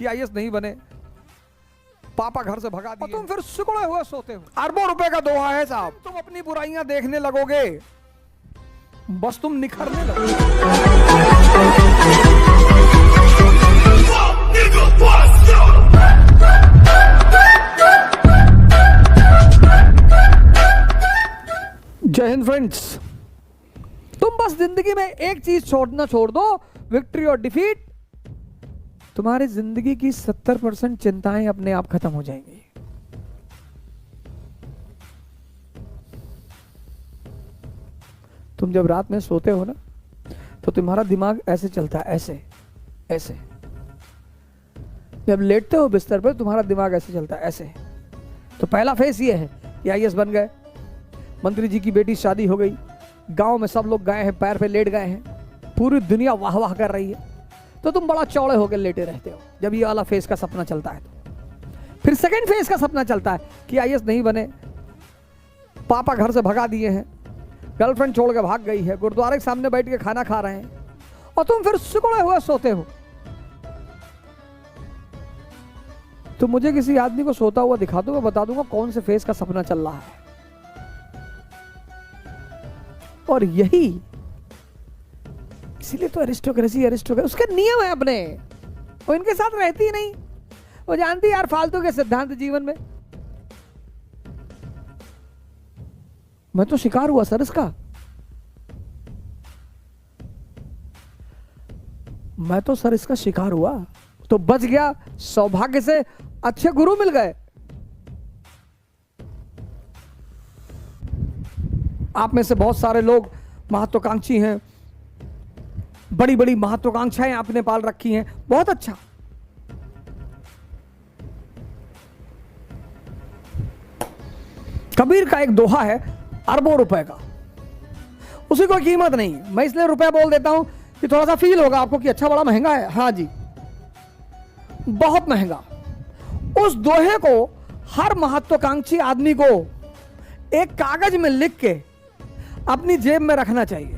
कि आईएएस नहीं बने, पापा घर से भगा दिए, तुम फिर सिकुड़े हुए सोते हो। अरबों रुपए का दोहा है साहब, तुम अपनी बुराइयां देखने लगोगे, बस तुम निखरने लगोगे। जय हिंद फ्रेंड्स। तुम बस जिंदगी में एक चीज छोड़ दो, विक्ट्री और डिफीट। तुम्हारी जिंदगी की 70% चिंताएं अपने आप खत्म हो जाएंगी। तुम जब रात में सोते हो ना, तो तुम्हारा दिमाग ऐसे चलता है, ऐसे ऐसे। जब लेटते हो बिस्तर पर, तुम्हारा दिमाग ऐसे चलता है, ऐसे। तो पहला फेस ये है कि आईएएस बन गए, मंत्री जी की बेटी शादी हो गई, गांव में सब लोग गए हैं, पैर पे लेट गए हैं, पूरी दुनिया वाह वाह कर रही है, तो तुम बड़ा चौड़े होकर लेटे रहते हो जब ये वाला फेस का सपना चलता है। तो फिर सेकंड फेस का सपना चलता है कि आईएएस नहीं बने, पापा घर से भगा दिए हैं, गर्लफ्रेंड छोड़ के भाग गई है, गुरुद्वारे के सामने बैठ के खाना खा रहे हैं, और तुम फिर सिकुड़े हुए सोते हो। तो मुझे किसी आदमी को सोता हुआ दिखा दो, मैं बता दूंगा कौन से फेस का सपना चल रहा है। और यही इसीलिए तो अरिस्टोक्रेसी उसके नियम है अपने, वो इनके साथ रहती ही नहीं, वो जानती यार फालतू के सिद्धांत जीवन में। मैं तो शिकार हुआ सर इसका, मैं तो सर इसका शिकार हुआ, तो बच गया, सौभाग्य से अच्छे गुरु मिल गए। आप में से बहुत सारे लोग महत्वाकांक्षी हैं, बड़ी बड़ी महत्वाकांक्षाएं आपने पाल रखी हैं, बहुत अच्छा। कबीर का एक दोहा है अरबों रुपए का, उसी कोई कीमत नहीं। मैं इसलिए रुपए बोल देता हूं कि थोड़ा सा फील होगा आपको कि अच्छा बड़ा महंगा है। हाँ जी, बहुत महंगा। उस दोहे को हर महत्वाकांक्षी आदमी को एक कागज में लिख के अपनी जेब में रखना चाहिए।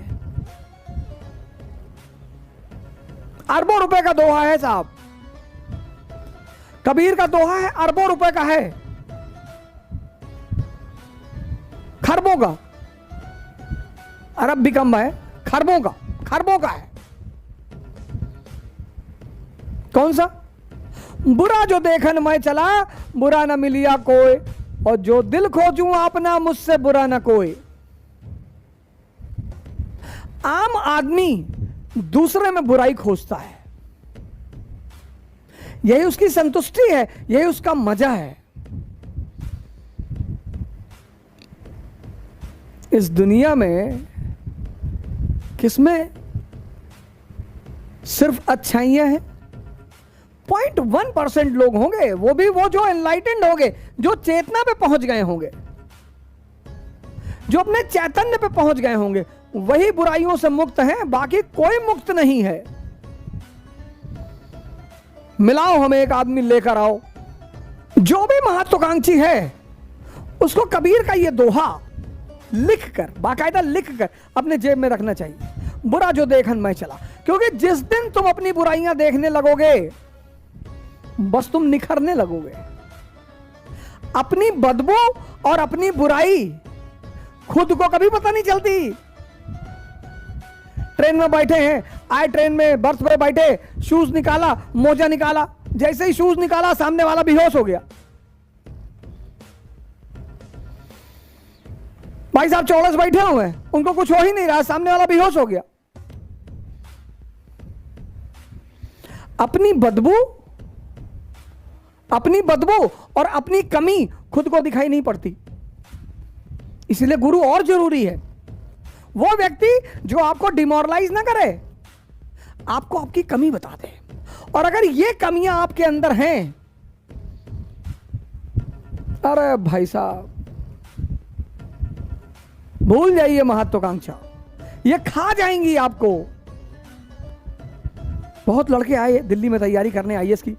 अरबों रुपए का दोहा है साहब, कबीर का दोहा है, अरबों रुपए का है, खरबों का। अरब भी कम है, खरबों का है। कौन सा? बुरा जो देखन मैं चला, बुरा न मिलिया कोई, और जो दिल खोजूं अपना, मुझसे बुरा न कोई। आम आदमी दूसरे में बुराई खोजता है, यही उसकी संतुष्टि है, यही उसका मजा है। इस दुनिया में किसमें सिर्फ अच्छाइयां हैं? 0.1% लोग होंगे, वो भी वो जो एनलाइटेंड होंगे, जो चेतना पे पहुंच गए होंगे, जो अपने चैतन्य पे पहुंच गए होंगे, वही बुराइयों से मुक्त हैं, बाकी कोई मुक्त नहीं है। मिलाओ हमें एक आदमी लेकर आओ। जो भी महत्वाकांक्षी है उसको कबीर का ये दोहा लिखकर, बाकायदा लिखकर अपने जेब में रखना चाहिए। बुरा जो देखन मैं चला, क्योंकि जिस दिन तुम अपनी बुराइयां देखने लगोगे, बस तुम निखरने लगोगे। अपनी बदबू और अपनी बुराई खुद को कभी पता नहीं चलती। ट्रेन में बैठे हैं, आए ट्रेन में बर्थ पे बैठे, शूज निकाला, मोजा निकाला, जैसे ही शूज निकाला सामने वाला बेहोश हो गया। भाई साहब चौड़स बैठे हुए हैं, उनको कुछ हो ही नहीं रहा, सामने वाला बेहोश हो गया। अपनी बदबू और अपनी कमी खुद को दिखाई नहीं पड़ती। इसलिए गुरु और जरूरी है, वो व्यक्ति जो आपको डिमोरलाइज ना करे, आपको आपकी कमी बता दे। और अगर ये कमियां आपके अंदर हैं, अरे भाई साहब भूल जाइए महत्वाकांक्षा, ये खा जाएंगी आपको। बहुत लड़के आए दिल्ली में तैयारी करने आईएएस की,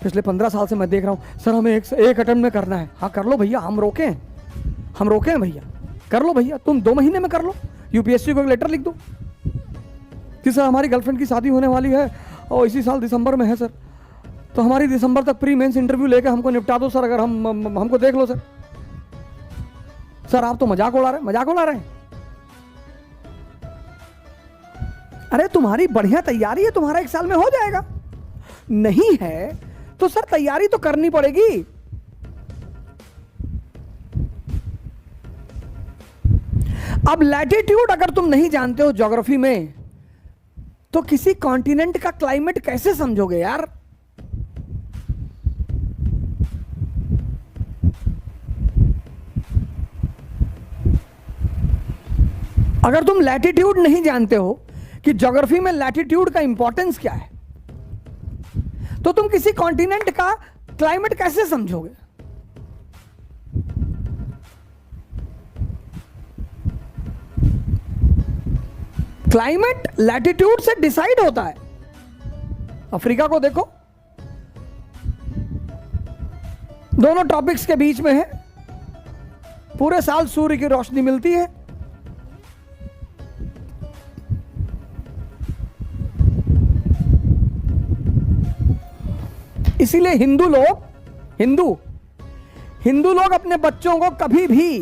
पिछले 15 साल से मैं देख रहा हूं, सर हमें एक अटेम्प्ट में करना है। हाँ कर लो भैया, हम रोके हैं भैया, कर लो भैया, तुम 2 महीने में कर लो, यूपीएससी को एक लेटर लिख दो कि सर हमारी गर्लफ्रेंड की शादी होने वाली है और इसी साल दिसंबर में है सर, तो हमारी दिसंबर तक प्री मेंस इंटरव्यू लेके हमको निपटा दो सर, अगर हमको देख लो सर। सर आप तो मजाक उड़ा रहे हैं। अरे तुम्हारी बढ़िया तैयारी है, तुम्हारा 1 साल में हो जाएगा। नहीं है तो सर तैयारी तो करनी पड़ेगी। अब लैटिट्यूड अगर तुम नहीं जानते हो ज्योग्राफी में, तो किसी कॉन्टिनेंट का क्लाइमेट कैसे समझोगे यार? अगर तुम लैटिट्यूड नहीं जानते हो कि ज्योग्राफी में लैटिट्यूड का इंपॉर्टेंस क्या है, तो तुम किसी कॉन्टिनेंट का क्लाइमेट कैसे समझोगे? क्लाइमेट लैटिट्यूड से डिसाइड होता है। अफ्रीका को देखो, दोनों ट्रॉपिक्स के बीच में है, पूरे साल सूर्य की रोशनी मिलती है। इसीलिए हिंदू लोग अपने बच्चों को कभी भी,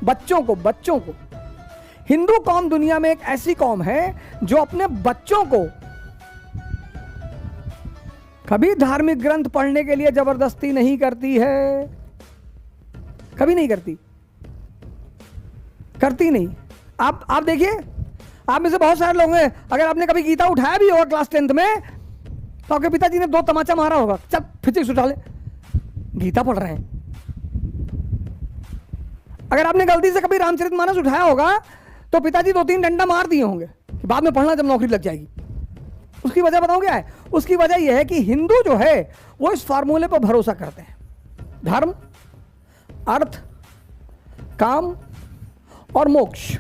बच्चों को हिंदू कौम दुनिया में एक ऐसी कौम है जो अपने बच्चों को कभी धार्मिक ग्रंथ पढ़ने के लिए जबरदस्ती नहीं करती है, कभी नहीं करती नहीं। आप देखिए, आप में से बहुत सारे लोग हैं, अगर आपने कभी गीता उठाया भी होगा क्लास 10th में, तो आपके पिताजी ने 2 तमाचा मारा होगा, चल फिजिक्स उठा ले, गीता पढ़ रहे हैं। अगर आपने गलती से कभी रामचरितमानस उठाया होगा, तो पिताजी 2-3 डंडा मार दिए होंगे कि बाद में पढ़ना जब नौकरी लग जाएगी। उसकी वजह बताऊं क्या है? उसकी वजह यह है कि हिंदू जो है वो इस फार्मूले पर भरोसा करते हैं, धर्म, अर्थ, काम और मोक्ष।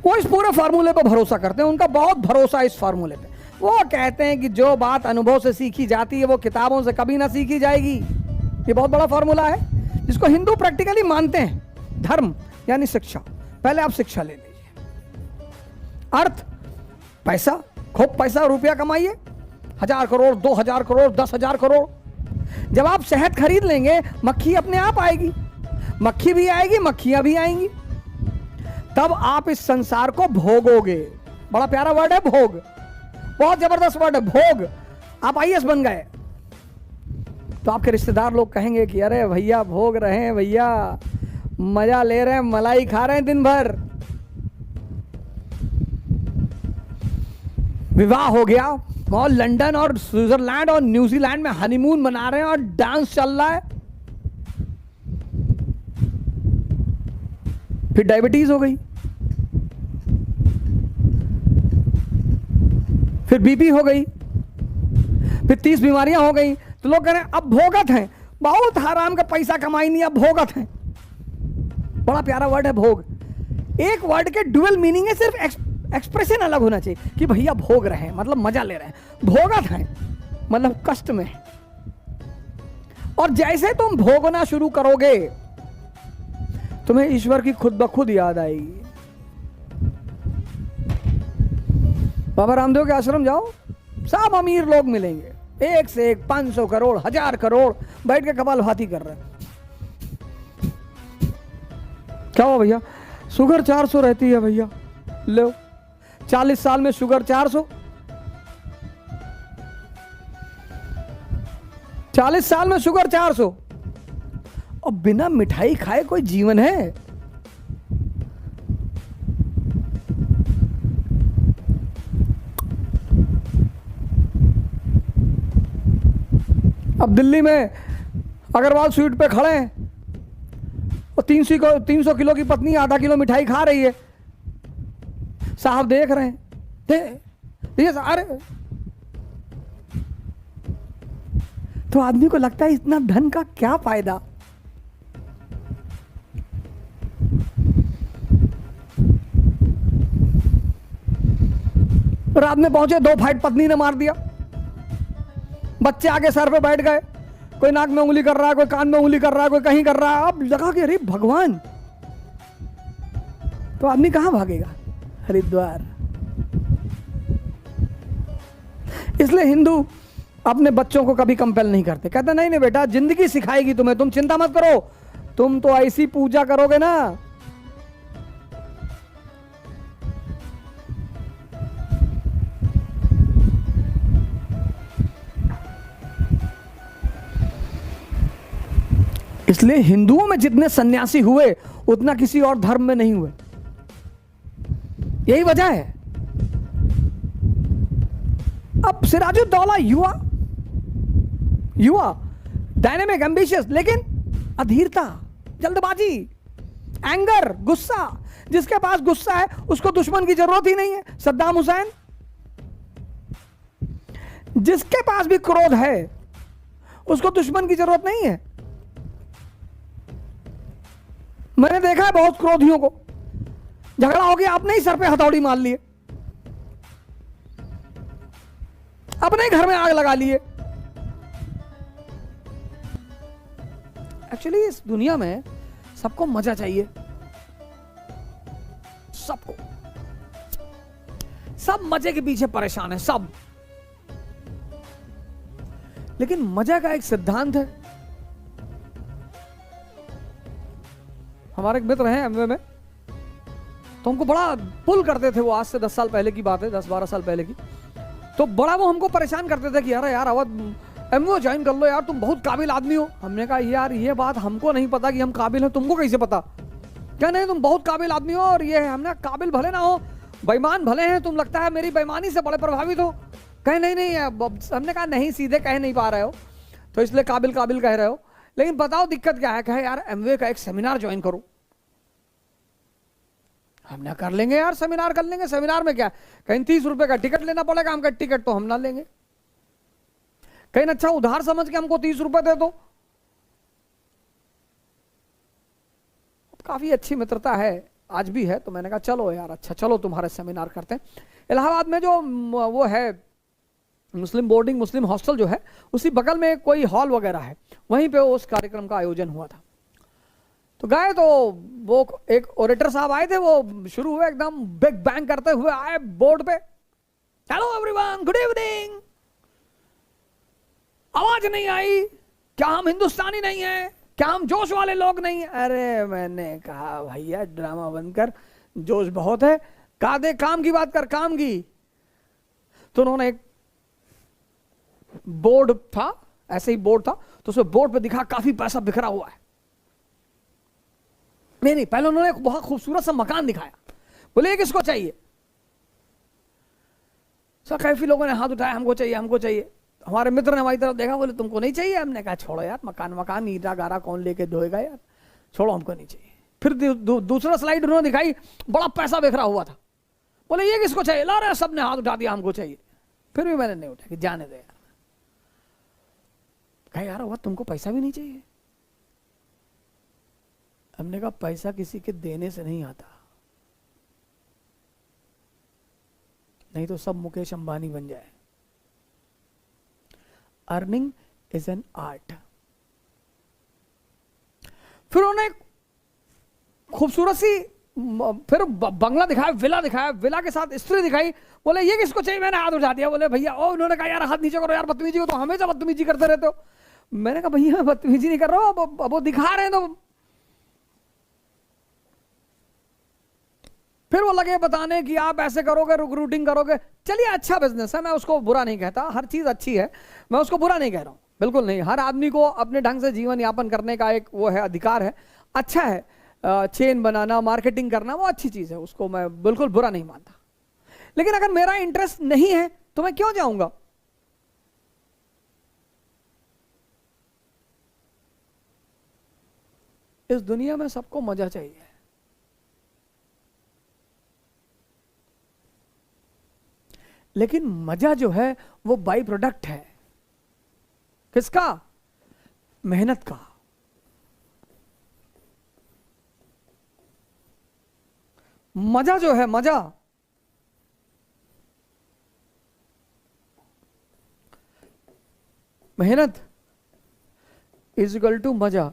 वो इस पूरे फार्मूले पर भरोसा करते हैं, उनका बहुत भरोसा है इस फार्मूले पे। वो कहते हैं कि जो बात अनुभव से सीखी जाती है वो किताबों से कभी ना सीखी जाएगी। ये बहुत बड़ा फार्मूला है जिसको हिंदू प्रैक्टिकली मानते हैं। धर्म यानी शिक्षा, पहले आप शिक्षा ले लीजिए। अर्थ, पैसा, खूब पैसा रुपया कमाइए, 1000 करोड़, 2000 करोड़, 10,000 करोड़। जब आप शहद खरीद लेंगे, मक्खी अपने आप आएगी, मक्खी भी आएगी, मक्खियां भी आएंगी, तब आप इस संसार को भोगोगे। बड़ा प्यारा वर्ड है भोग, बहुत जबरदस्त वर्ड है भोग। आप IAS बन गए तो आपके रिश्तेदार लोग कहेंगे कि अरे भैया भोग रहे हैं, भैया मजा ले रहे हैं, मलाई खा रहे हैं दिन भर। विवाह हो गया और लंदन और स्विट्जरलैंड और न्यूजीलैंड में हनीमून मना रहे हैं और डांस चल रहा है, फिर डायबिटीज हो गई, फिर बीपी हो गई, फिर 30 बीमारियां हो गई, तो लोग कह रहे हैं अब भोगत हैं, बहुत हराम का पैसा कमाई नहीं, अब भोगत हैं। बड़ा प्यारा वर्ड है भोग। एक वर्ड के डुअल मीनिंग है, सिर्फ एक्सप्रेशन अलग होना चाहिए कि भैया भोग रहे हैं मतलब मजा ले रहे हैं, भोगत हैं मतलब कष्ट में। और जैसे तुम भोगना शुरू करोगे तुम्हें ईश्वर की खुद ब खुद याद आएगी। बाबा रामदेव के आश्रम जाओ, सब अमीर लोग मिलेंगे, एक से एक, 500 करोड़, 1000 करोड़, बैठ के कपालभाति कर रहे हैं। क्या हो भैया? शुगर 400 रहती है भैया, लो 40 साल में शुगर 400, 40 साल में शुगर 400। और बिना मिठाई खाए कोई जीवन है? अब दिल्ली में अग्रवाल स्वीट पे खड़े हैं और 300 किलो की पत्नी आधा किलो मिठाई खा रही है, साहब देख रहे हैं, ये सारे, तो आदमी को लगता है इतना धन का क्या फायदा। रात में पहुंचे, 2 फाइट पत्नी ने मार दिया, बच्चे आगे सर पे बैठ गए, कोई नाक में उंगली कर रहा है, कोई कान में उंगली कर रहा है, कोई कहीं कर रहा है। अब लगा कि अरे भगवान, तो आदमी कहां भागेगा? हरिद्वार। इसलिए हिंदू अपने बच्चों को कभी कंपेल नहीं करते, कहते नहीं नहीं बेटा जिंदगी सिखाएगी तुम्हें, तुम चिंता मत करो, तुम तो ऐसी पूजा करोगे ना। इसलिए हिंदुओं में जितने सन्यासी हुए उतना किसी और धर्म में नहीं हुए, यही वजह है। अब सिराजुद्दौला युवा डायनेमिक एम्बिशियस, लेकिन अधीरता, जल्दबाजी, एंगर, गुस्सा। जिसके पास गुस्सा है उसको दुश्मन की जरूरत ही नहीं है। सद्दाम हुसैन, जिसके पास भी क्रोध है उसको दुश्मन की जरूरत नहीं है। मैंने देखा है बहुत क्रोधियों को, झगड़ा हो गया अपने ही सर पे हथौड़ी मार लिए, अपने ही घर में आग लगा लिए। एक्चुअली इस दुनिया में सबको मजा चाहिए, सबको, सब मजे के पीछे परेशान है सब। लेकिन मजा का एक सिद्धांत है। हमारे एक मित्र हैं एमवे में, तो हमको बड़ा पुल करते थे वो, आज से 10 साल पहले की बात है, 10-12 साल पहले की। तो बड़ा वो हमको परेशान करते थे कि यार अवध एमवे ज्वाइन कर लो यार, तुम बहुत काबिल आदमी हो। हमने कहा यार ये बात हमको नहीं पता कि हम काबिल हैं, तुमको कैसे पता? क्या नहीं तुम बहुत काबिल आदमी हो और ये है। हमने काबिल भले ना हो, बेईमान भले हैं, तुम लगता है मेरी बेईमानी से बड़े प्रभावित हो। कहे नहीं हमने कहा नहीं, सीधे कह नहीं पा रहे हो तो इसलिए काबिल काबिल कह रहे हो, लेकिन बताओ दिक्कत क्या है? कहे यार एमवे का एक सेमिनार ज्वाइन करो। हमने कर लेंगे यार, सेमिनार कर लेंगे। सेमिनार में क्या, कहीं 30 रुपए का टिकट लेना पड़ेगा, हमका टिकट तो हम ना लेंगे। कहीं अच्छा उधार समझ के हमको 30 रुपए दे दो। काफी अच्छी मित्रता है, आज भी है। तो मैंने कहा चलो यार, अच्छा चलो तुम्हारे सेमिनार करते हैं। इलाहाबाद में जो वो है मुस्लिम बोर्डिंग, मुस्लिम हॉस्टल जो है, उसी बगल में कोई हॉल वगैरह है, वहीं पे उस कार्यक्रम का आयोजन हुआ था। तो गए तो वो एक ओरेटर साहब आए थे, वो शुरू हुए एकदम बिग बैंग करते हुए आए बोर्ड पे, हेलो एवरीवन, गुड इवनिंग। आवाज नहीं आई, क्या हम हिंदुस्तानी नहीं हैं? क्या हम जोश वाले लोग नहीं हैं? अरे मैंने कहा भैया ड्रामा बनकर, जोश बहुत है, कहा दे काम की बात कर, काम की। तो उन्होंने एक बोर्ड था, ऐसे ही बोर्ड था, तो उसमें बोर्ड पे दिखा काफी पैसा बिखरा हुआ है। नहीं पहले उन्होंने एक बहुत खूबसूरत सा मकान दिखाया, बोले ये किसको चाहिए? सब काफी लोगों ने हाथ उठाया, हमको चाहिए हमको चाहिए। हमारे मित्र ने हमारी तरफ देखा, बोले तुमको नहीं चाहिए? हमने कहा छोड़ो यार, मकान ईटा गारा कौन लेके धोएगा यार, छोड़ो हमको नहीं चाहिए। फिर दूसरा स्लाइड उन्होंने दिखाई, बड़ा पैसा बिखरा हुआ था, बोले ये किसको चाहिए? ला रहे सबने हाथ उठा दिया, हमको चाहिए। फिर भी मैंने नहीं उठा कि जाने दे यार। कहा यार वो तुमको पैसा भी नहीं चाहिए? हमने कहा पैसा किसी के देने से नहीं आता, नहीं तो सब मुकेश अंबानी बन जाए। Earning is an art. फिर उन्होंने खूबसूरत सी फिर बंगला दिखाया, विला दिखाया, विला के साथ स्त्री दिखाई, बोले ये किसको चाहिए? मैंने हाथ उठा दिया, बोले भैया। ओ उन्होंने कहा यार हाथ नीचे करो यार, बदतमीजी हो तो हमेशा बदतमीजी करते रहते हो। मैंने कहा भैया मैं बदतमीजी नहीं कर रहा हूं, अब वो दिखा रहे हैं तो। फिर वो लगे बताने कि आप ऐसे करोगे, रिक्रूटिंग करोगे। चलिए अच्छा बिजनेस है, मैं उसको बुरा नहीं कहता, हर चीज अच्छी है, मैं उसको बुरा नहीं कह रहा हूं, बिल्कुल नहीं। हर आदमी को अपने ढंग से जीवन यापन करने का एक वो है, अधिकार है, अच्छा है। चेन बनाना, मार्केटिंग करना वो अच्छी चीज है, उसको मैं बिल्कुल बुरा नहीं मानता। लेकिन अगर मेरा इंटरेस्ट नहीं है तो मैं क्यों जाऊंगा? इस दुनिया में सबको मजा चाहिए, लेकिन मजा जो है वो बाई प्रोडक्ट है। किसका? मेहनत का। मजा जो है, मजा मेहनत इज इक्वल टू मजा।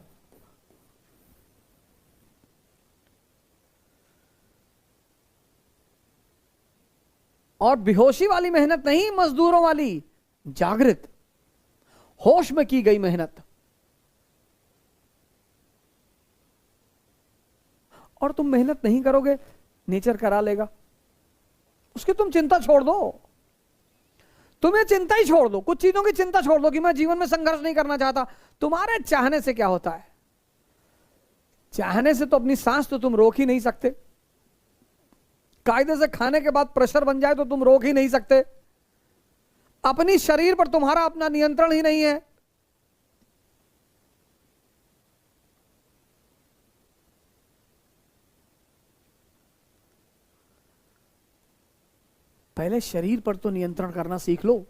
और बेहोशी वाली मेहनत नहीं, मजदूरों वाली, जागृत होश में की गई मेहनत, और तुम मेहनत नहीं करोगे, नेचर करा लेगा। उसकी तुम चिंता छोड़ दो, तुम्हें चिंता ही छोड़ दो, कुछ चीजों की चिंता छोड़ दो कि मैं जीवन में संघर्ष नहीं करना चाहता। तुम्हारे चाहने से क्या होता है? चाहने से तो अपनी सांस तो तुम रोक ही नहीं सकते। कायदे से खाने के बाद प्रेशर बन जाए तो तुम रोक ही नहीं सकते। अपनी शरीर पर तुम्हारा अपना नियंत्रण ही नहीं है। पहले शरीर पर तो नियंत्रण करना सीख लो।